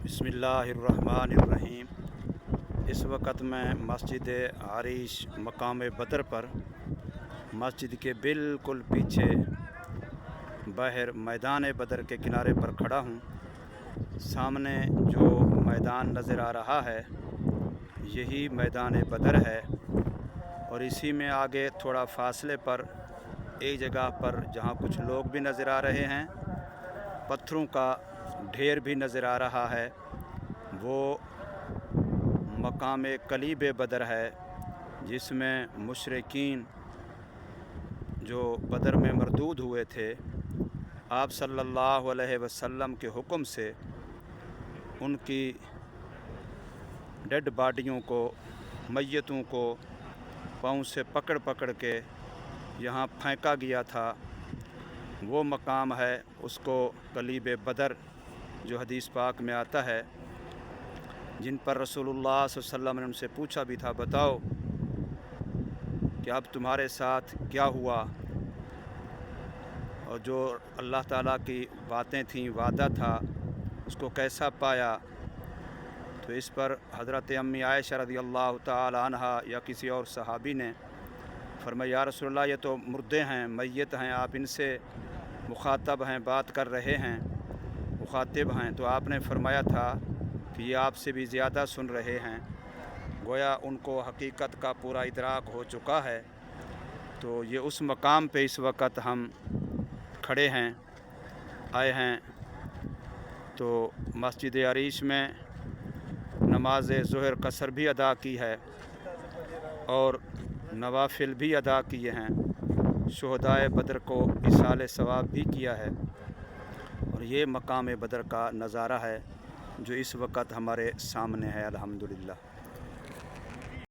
बिस्मिल्लाहिर्रहमानिर्रहीम। इस वक्त मैं मस्जिद आरिश मकाम बदर पर मस्जिद के बिल्कुल पीछे बाहर मैदान बदर के किनारे पर खड़ा हूँ। सामने जो मैदान नज़र आ रहा है यही मैदान बदर है, और इसी में आगे थोड़ा फासले पर एक जगह पर जहाँ कुछ लोग भी नज़र आ रहे हैं, पत्थरों का ढेर भी नज़र आ रहा है, वो मकाम कलीब बदर है, जिसमें मुशरिकीन जो बदर में मरदूद हुए थे, आप सल्लल्लाहु अलैहि वसल्लम के हुक्म से उनकी डेड बॉडियों को, मैयतों को पाँव से पकड़ पकड़ के यहाँ फेंका गया था। वो मकाम है, उसको कलीब बदर जो हदीस पाक में आता है, जिन पर रसूलुल्लाह सल्लल्लाहु अलैहि वसल्लम ने उनसे पूछा भी था, बताओ कि अब तुम्हारे साथ क्या हुआ, और जो अल्लाह ताला की बातें थीं, वादा था, उसको कैसा पाया। तो इस पर हज़रत अम्मी आयशा रज़ियल्लाहु ताला अन्हा या किसी और सहाबी ने फरमाया, या रसूलल्लाह, ये तो मुर्दे हैं, मैयत हैं, आप इनसे मुखातब हैं, बात कर रहे हैं, मुखातिब हैं। तो आपने फरमाया था कि ये आपसे भी ज़्यादा सुन रहे हैं, गोया उनको हकीकत का पूरा इदराक हो चुका है। तो ये उस मकाम पे इस वक्त हम खड़े हैं, आए हैं। तो मस्जिद अरीश में नमाज ज़ुहर कसर भी अदा की है और नवाफिल भी अदा किए हैं, शुहदाए बदर को इसाले सवाब भी किया है। और ये मकाम बदर का नज़ारा है जो इस वक्त हमारे सामने है। अल्हम्दुलिल्लाह।